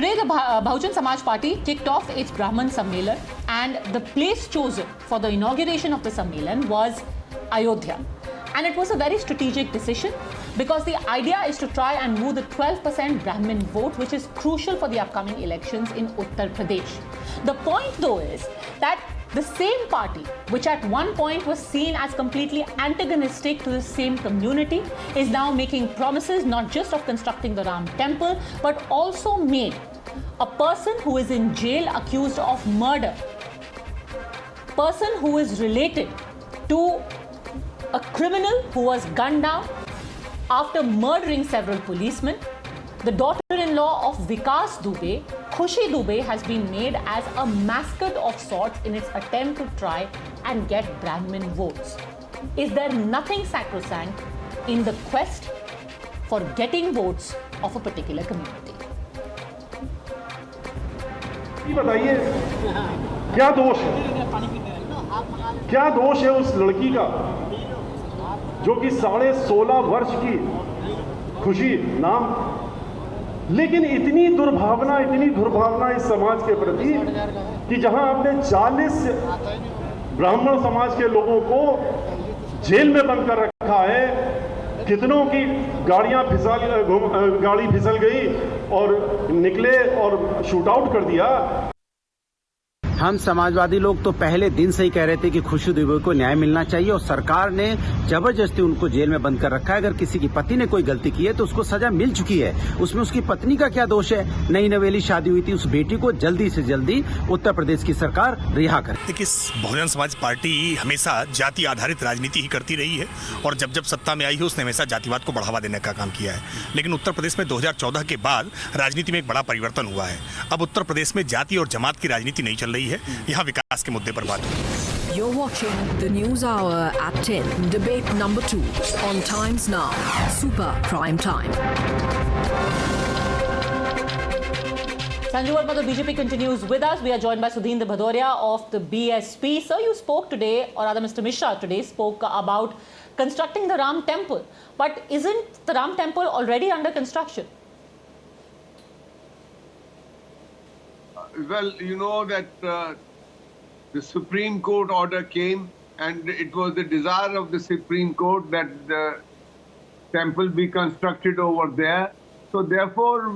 Today, the Bahujan Samaj Party kicked off its Brahman Sammelan, and the place chosen for the inauguration of the Sammelan was Ayodhya. And it was a very strategic decision because the idea is to try and move the 12% Brahmin vote, which is crucial for the upcoming elections in Uttar Pradesh. The point, though, is that the same party, which at one point was seen as completely antagonistic to the same community, is now making promises not just of constructing the Ram Temple, but also made a person who is in jail accused of murder, person who is related to a criminal who was gunned down after murdering several policemen. The daughter-in-law of Vikas Dubey, Khushi Dubey, has been made as a mascot of sorts in its attempt to try and get Brahmin votes. Is there nothing sacrosanct in the quest for getting votes of a particular community? बताइए क्या दोष है, क्या दोष है उस लड़की का जो कि 16.5 वर्ष की खुशी नाम, लेकिन इतनी दुर्भावना इस समाज के प्रति कि जहां आपने 40 ब्राह्मण समाज के लोगों को जेल में बंद कर रखा है, कितनों की गाड़ी फिसल गई और निकले और शूट आउट कर दिया। हम समाजवादी लोग तो पहले दिन से ही कह रहे थे कि खुशी दुबे को न्याय मिलना चाहिए और सरकार ने जबरदस्ती उनको जेल में बंद कर रखा है। अगर किसी की पति ने कोई गलती की है तो उसको सजा मिल चुकी है, उसमें उसकी पत्नी का क्या दोष है? नई नवेली शादी हुई थी, उस बेटी को जल्दी से जल्दी उत्तर प्रदेश की सरकार रिहा करे। देखिए, बहुजन समाज पार्टी हमेशा जाति आधारित राजनीति ही करती रही है और जब जब सत्ता में आई है उसने हमेशा जातिवाद को बढ़ावा देने का काम किया है। लेकिन उत्तर प्रदेश में 2014 के बाद राजनीति में एक बड़ा परिवर्तन हुआ है। अब उत्तर प्रदेश में जाति और जमात की राजनीति नहीं चल रही है, यहाँ विकास के मुद्दे पर बात होगी। You're watching the News Hour at 10, debate number 2 on Times Now, Super Prime Time. Sanju Verma, the BJP continues with us. We are joined by Sudhindra Bhadoria of the BSP. Sir, you spoke today, or rather Mr. Mishra today spoke about constructing the Ram Temple. But isn't the Ram Temple already under construction? Well, you know that the Supreme Court order came, and it was the desire of the Supreme Court that the temple be constructed over there. So therefore,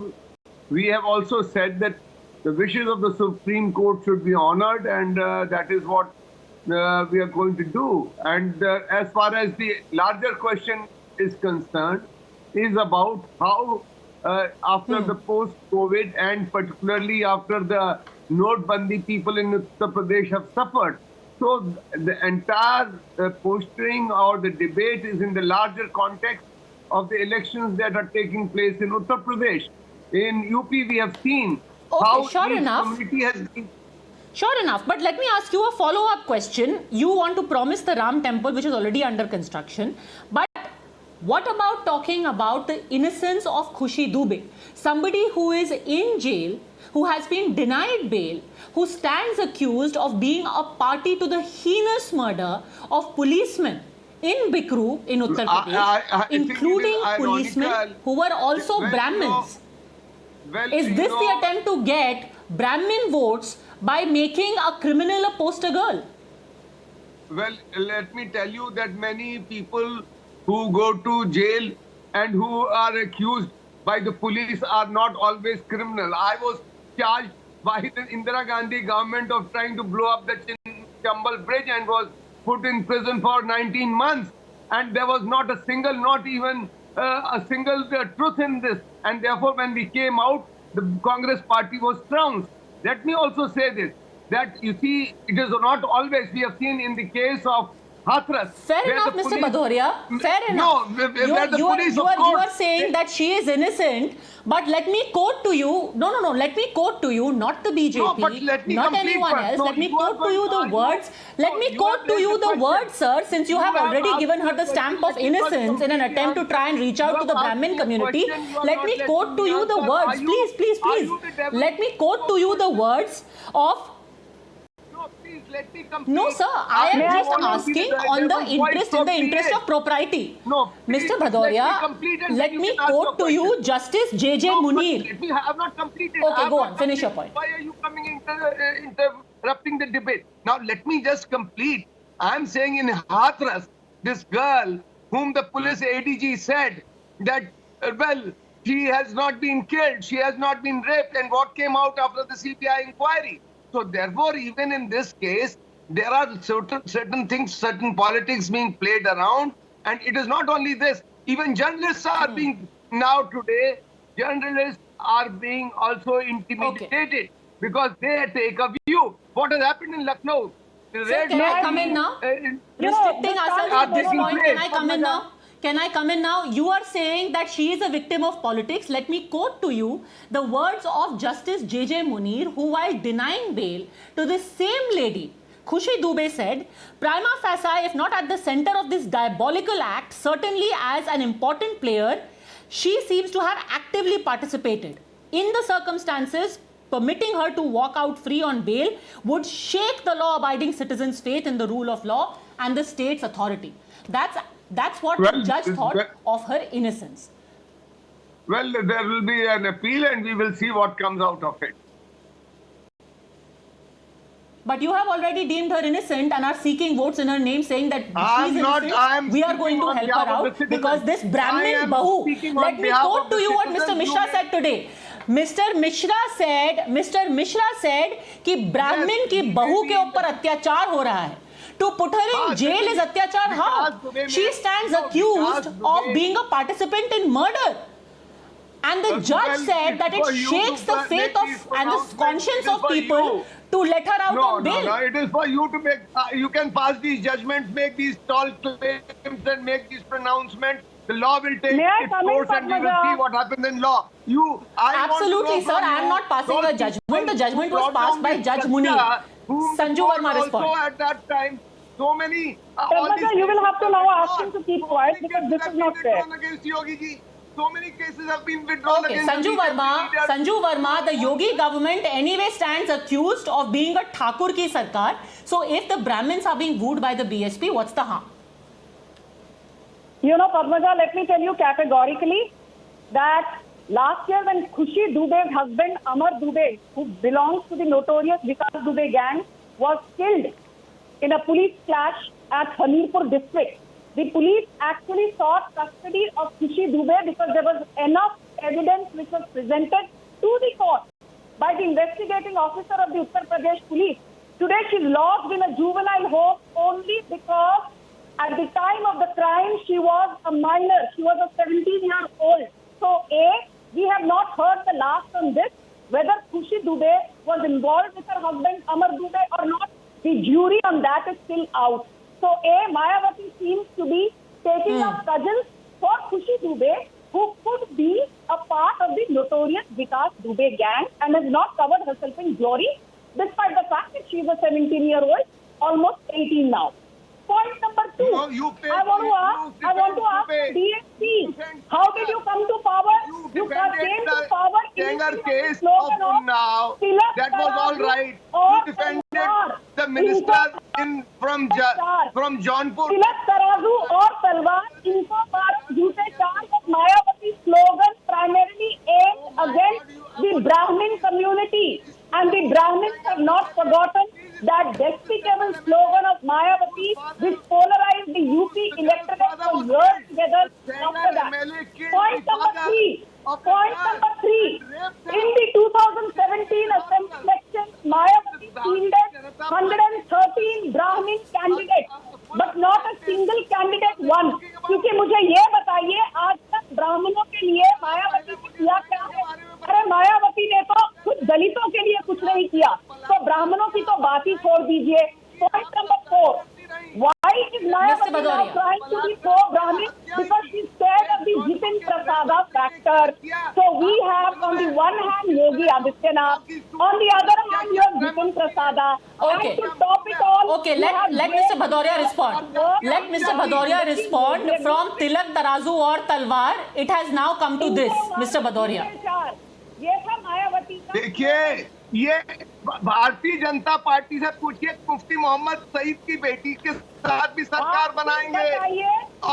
we have also said that the wishes of the Supreme Court should be honored, and that is what we are going to do. And as far as the larger question is concerned, is about how after the post-COVID and particularly after the Notbandi, people in Uttar Pradesh have suffered. So the entire posturing or the debate is in the larger context of the elections that are taking place in Uttar Pradesh. In UP, we have seen how sure each enough. community has been. Sure enough, but let me ask you a follow-up question. You want to promise the Ram Temple, which is already under construction, but what about talking about the innocence of Khushi Dubey, somebody who is in jail, who has been denied bail, who stands accused of being a party to the heinous murder of policemen in Bikru in Uttar Pradesh, including policemen who were also Brahmins? Is this the attempt to get Brahmin votes by making a criminal a poster girl? Well, let me tell you that many people who go to jail and who are accused by the police are not always criminal. I was charged by the Indira Gandhi government of trying to blow up the Chambal bridge and was put in prison for 19 months. And there was not a single, not even a single truth in this. And therefore, when we came out, the Congress party was trounced. Let me also say this, that you see, it is not always, we have seen in the case of Hathras. Fair enough, Mr. Bhadoria. Fair enough. No, you are saying that she is innocent, but let me quote to you. No. Let me quote to you, not the BJP, No, but let me not complete anyone first. else. No, let me you quote are to you going the to words. Let No, me you quote have to raised you the the question. words, sir, since you have have already asked given her the the stamp question. of Let me first innocence in an complete attempt to the try and reach out to the answer. Brahmin You have community. asked me a Let question, me you are quote not to you the letting me words. answer. Are Please. you the devil? Let me quote to you the words of. No, please let me complete. No, sir. I am May just want to be asking the- on the there was quite interest in the interest clear. of propriety. No, please, Mr. let Bhadoria, me complete and let then you me can ask quote your to you question. Justice J.J. No, but Munir. let me, I have not completed. Okay, I have go not on. Finish your completed. point. Why are you coming interrupting the debate? Now let me just complete. I am saying in Hathras, this girl whom the police ADG said that, well, she has not been killed, she has not been raped, and what came out after the CBI inquiry. So therefore, even in this case, there are certain things, certain politics being played around, and it is not only this. Even journalists are being now today. Journalists are being also intimidated because they take a view. What has happened in Lucknow? Sir, can I come in now? Restricting ourselves at this point, can I come in now? Can I come in now? You are saying that she is a victim of politics. Let me quote to you the words of Justice J.J. Munir, who, while denying bail to this same lady, Khushi Dubey, said, prima facie, if not at the center of this diabolical act, certainly as an important player, she seems to have actively participated. In the circumstances, permitting her to walk out free on bail would shake the law-abiding citizens' faith in the rule of law and the state's authority. That's what the judge thought of her innocence. Well, there will be an appeal and we will see what comes out of it. But you have already deemed her innocent and are seeking votes in her name, saying that I'm she's not- innocent. I am We are speaking going to on help behalf her of the out citizens. because this I Brahmin am Bahu. speaking on Let me behalf quote of to the you what citizens Mr. Mishra who- said today. Mr. Mishra said कि ब्राह्मण की बहू के ऊपर अत्याचार हो रहा है. To put her in jail is अत्याचार. How? She stands accused of being a participant in murder. And the judge said that it shakes the faith of and the conscience of people to let her out on bail. No, it is for you to make, you can pass these judgments, make these tall claims and make these pronouncements. The law will take May I its come in, course and we will Padmaja? see what happens in law. Absolutely, sir. I am not passing a judgment. The judgment was passed by Judge Munir. Sanju Verma responded. Also at that time, so many... Padmaja, you will have to now ask him to keep quiet because this is not fair. Against Yogi ji. So many cases have been withdrawn Okay, against Sanju Verma, the Yogi government anyway stands accused of being a Thakur ki sarkar. So if the Brahmins are being wooed by the BSP, what's the harm? You know, Padmaja, let me tell you categorically that last year when Khushi Dubey's husband, Amar Dubey, who belongs to the notorious Vikas Dubey gang, was killed in a police clash at Hamirpur district, the police actually sought custody of Khushi Dubey because there was enough evidence which was presented to the court by the investigating officer of the Uttar Pradesh police. Today she is lodged in a juvenile home only because at the time of the crime she was a minor. She was a 17-year-old. So we have not heard the last on this. Whether Khushi Dubey was involved with her husband Amar Dubey or not, the jury on that is still out. So Mayawati seems to be taking up cousins for Khushi Dubey, who could be a part of the notorious Vikas Dubey gang and has not covered herself in glory, despite the fact that she is a 17-year-old, almost 18 now. Point number 2. No, I want to ask DSP, how did you come to power? You came to power in the case slogan of of Unnao. Tilak That was all right. or You defended Talwar. the minister from Jaunpur. तिलक तराजू और तलवार इनको मारो झूठे charge of Mayawati slogan primarily aimed against the Brahmin community, and the Brahmins have not forgotten that despicable slogan of Mayawati which polarized the UP electorate for years together after that. Point number 3. In the 2017 assembly elections, Mayawati fielded 113 Brahmin candidates, but not a single candidate won. क्योंकि मुझे ये बताइए आज तक ब्राह्मणों के लिए मायावती ने किया क्या है? अरे मायावती ने तो खुद दलितों के लिए कुछ नहीं किया, तो ब्राह्मणों की तो बात ही छोड़ दीजिए. Point number 4. Why is Mayawati now trying to be pro-Brahmin? Because she's scared of the Jiten Prasada factor. So we have on the one hand Yogi Adityanath, on the other hand you have Jiten Prasada. Okay. And to top it all, Okay, let Mr. Bhadoria respond. Let Mr. Bhadoria respond. From Tilak Tarazu or Talwar, it has now come to this, Mr. Bhadoria. ये था मायावती का। देखिए, ये Bharatiya Janata party से पूछिए, मुफ्ती मोहम्मद सईद की बेटी के साथ भी सरकार बनाएंगे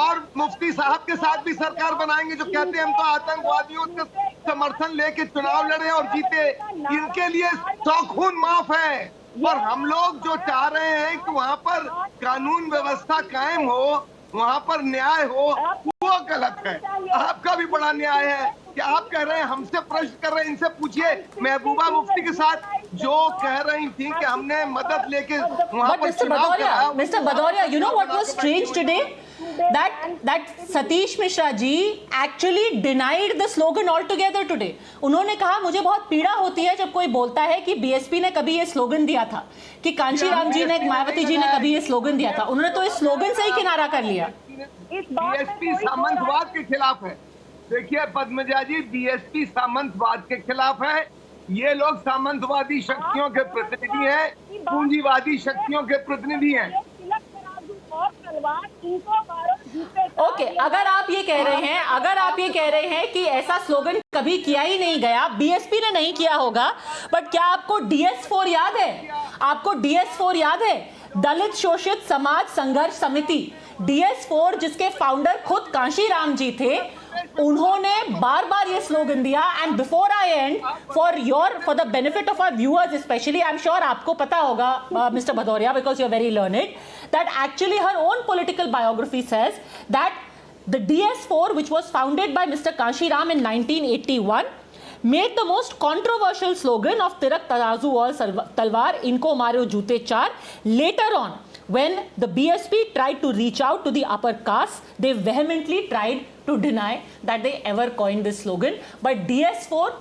और मुफ्ती साहब के साथ भी सरकार बनाएंगे, जो कहते हैं हम तो आतंकवादियों का समर्थन लेके चुनाव लड़े और जीते। इनके लिए 100 खून माफ है। और हम लोग जो चाह रहे हैं कि वहाँ पर कानून व्यवस्था कायम हो, वहाँ पर न्याय हो, वो गलत है। आपका भी बड़ा न्याय है कि आप कह रहे हैं, हमसे प्रश्न कर रहे हैं, इनसे पूछिए महबूबा मुफ्ती के साथ जो कह रही थी कि हमने मदद लेके वहाँ पर चुनाव कराया। Mr. Bhadoria, you know what was strange today? That Satish Mishra ji actually denied the slogan altogether today. उन्होंने कहा मुझे बहुत पीड़ा होती है जब कोई बोलता है कि बीएसपी ने कभी ये स्लोगन दिया था, कि कांशीराम जी ने, मायावती जी ने कभी ये स्लोगन दिया था। उन्होंने तो इस स्लोगन से ही किनारा कर लिया। बीएसपी सामंतवाद के खिलाफ है। देखिए पद्मजा जी, बीएसपी सामंतवाद के खिलाफ है। ये लोग सामंतवादी शक्तियों के प्रतिनिधि हैं, पूंजीवादी शक्तियों के प्रतिनिधि हैं। ओके, अगर आप ये कह रहे हैं कि ऐसा स्लोगन कभी किया ही नहीं गया, बीएसपी ने नहीं किया होगा, बट क्या आपको DS4 याद है? आपको DS4 याद है? दलित शोषित समाज संघर्ष समिति, DS4, जिसके फाउंडर खुद कांशीराम जी थे, उन्होंने बार बार ये स्लोगन दिया। And before I end, for the benefit of our viewers specially, I am sure आपको पता होगा mister Bhadauria, because you are very learned, that actually her own political biography says that the DS4, which was founded by Mr. Kanshiram in 1981, made the most controversial slogan of Tirak Tarazu aur Talwar, Inko Maro Jute Char. Later on, when the BSP tried to reach out to the upper caste, they vehemently tried to deny that they ever coined this slogan. But DS4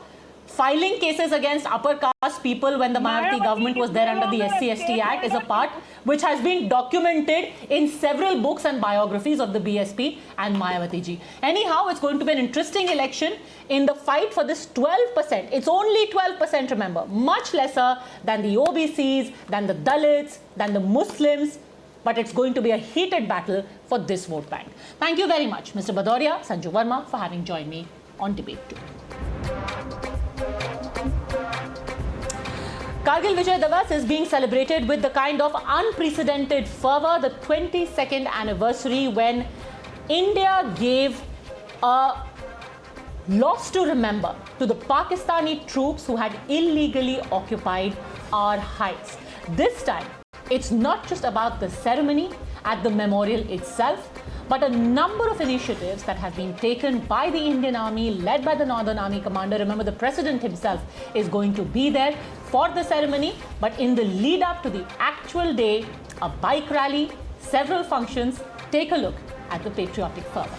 filing cases against upper caste people when the Mayawati government was there under the SC/ST Act is a part which has been documented in several books and biographies of the BSP and Mayawati ji. Anyhow, it's going to be an interesting election in the fight for this 12%. It's only 12%, remember, much lesser than the OBCs, than the Dalits, than the Muslims, but it's going to be a heated battle for this vote bank. Thank you very much, Mr. Bhadoria, Sanju Verma, for having joined me on Debate 2. Kargil Vijay Divas is being celebrated with the kind of unprecedented fervor, the 22nd anniversary when India gave a loss to remember to the Pakistani troops who had illegally occupied our heights. This time, it's not just about the ceremony at the memorial itself, but a number of initiatives that have been taken by the Indian Army, led by the Northern Army Commander. Remember, the President himself is going to be there for the ceremony, but in the lead up to the actual day, a bike rally, several functions. Take a look at the patriotic fervor.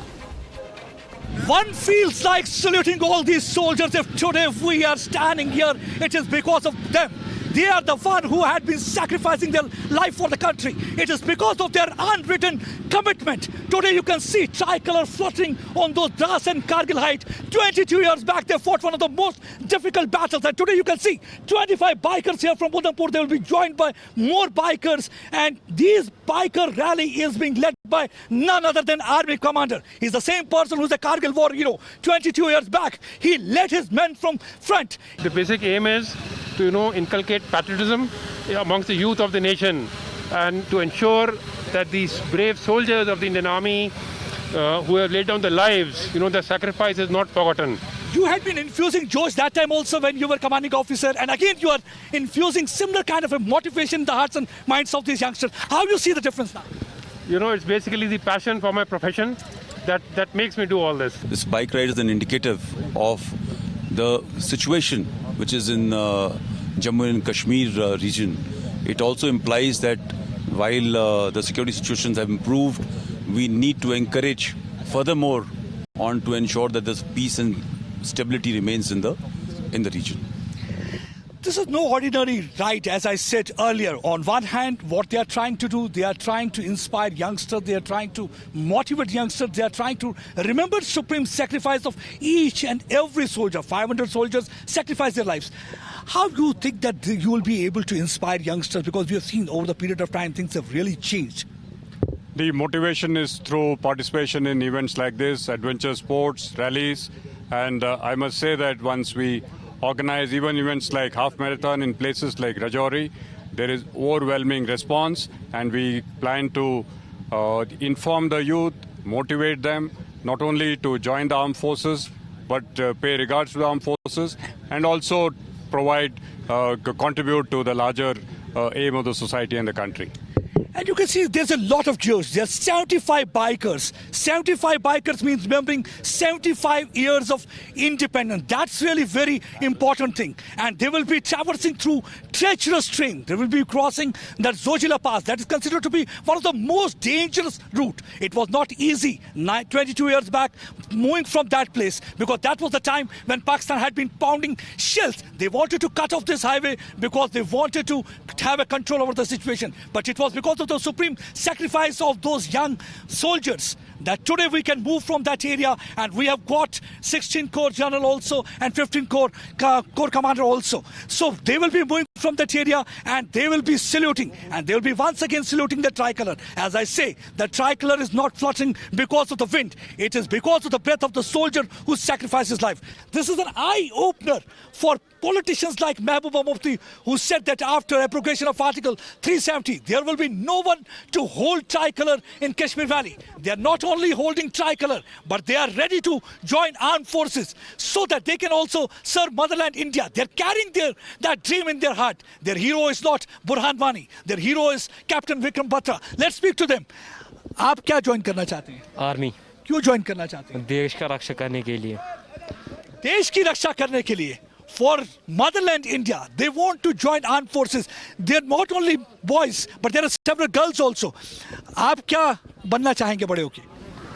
One feels like saluting all these soldiers. If today we are standing here, it is because of them. They are the one who had been sacrificing their life for the country. It is because of their unwritten commitment. Today you can see tricolor fluttering on those Dras and Kargil height. 22 years back they fought one of the most difficult battles, and today you can see 25 bikers here from Udhampur. They will be joined by more bikers, and this biker rally is being led by none other than Army Commander. He's the same person who's a Kargil war hero. 22 years back he led his men from front. The basic aim is to inculcate patriotism amongst the youth of the nation, and to ensure that these brave soldiers of the Indian Army who have laid down their lives, their sacrifice is not forgotten. You had been infusing Josh that time also when you were commanding officer, and again you are infusing similar kind of a motivation in the hearts and minds of these youngsters. How do you see the difference now? It's basically the passion for my profession that makes me do all this. This bike ride is an indicative of the situation which is in Jammu and Kashmir region. It also implies that while the security situations have improved, we need to encourage furthermore on to ensure that this peace and stability remains in the region. This is no ordinary ride, as I said earlier. On one hand, what they are trying to do, they are trying to inspire youngsters, they are trying to motivate youngsters, they are trying to remember the supreme sacrifice of each and every soldier. 500 soldiers sacrificed their lives. How do you think that you will be able to inspire youngsters? Because we have seen over the period of time, things have really changed. The motivation is through participation in events like this, adventure sports, rallies, and I must say that once we organize even events like half marathon in places like Rajouri. There is overwhelming response, and we plan to inform the youth, motivate them not only to join the armed forces, but pay regards to the armed forces, and also provide, contribute to the larger aim of the society and the country. And you can see there's a lot of Jews. There's 75 bikers. 75 bikers means remembering 75 years of independence. That's really very important thing. And they will be traversing through treacherous terrain. They will be crossing that Zojila Pass. That is considered to be one of the most dangerous route. It was not easy 22 years back moving from that place, because that was the time when Pakistan had been pounding shells. They wanted to cut off this highway because they wanted to have a control over the situation. But it was because of the supreme sacrifice of those young soldiers that today we can move from that area, and we have got 16 Corps General also and 15 Corps Commander also. So they will be moving from that area, and they will be saluting, and they will be once again saluting the tricolor. As I say, the tricolor is not fluttering because of the wind. It is because of the breath of the soldier who sacrificed his life. This is an eye-opener for politicians like Mehbooba Mufti, who said that after abrogation of Article 370, there will be no one to hold tricolor in Kashmir Valley. They are not only holding tricolor, but they are ready to join armed forces so that they can also serve motherland India. They are carrying that dream in their heart. Their hero is not Burhan Wani. Their hero is Captain Vikram Batra. Let's speak to them. आप क्या join करना चाहते हैं? Army. क्यों join करना चाहते हैं? देश का रक्षा करने के लिए. देश की रक्षा करने के लिए. For motherland India, they want to join armed forces. They're not only boys, but there are several girls also. आप क्या बनना चाहेंगे बड़े होके?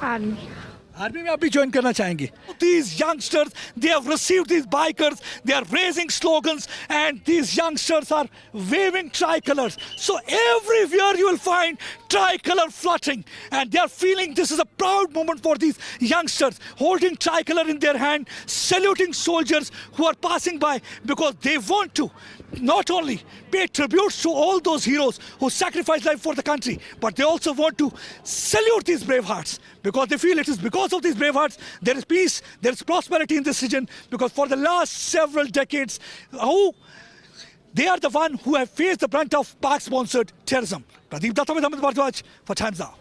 आर्मी. आर्मी में आप भी ज्वाइन करना चाहेंगे? These youngsters, they have received these bikers, they are raising slogans, and these youngsters are waving tricolors. So everywhere you will find tricolor fluttering, and they are feeling this is a proud moment for these youngsters, holding tricolor in their hand, saluting soldiers who are passing by, because they want to not only pay tributes to all those heroes who sacrificed life for the country, but they also want to salute these brave hearts, because they feel it is because of these brave hearts there is peace, there is prosperity in this region, because for the last several decades, they are the one who have faced the brunt of Pak-sponsored terrorism. Pradeep Datta with Amit Bharadwaj for Times Now.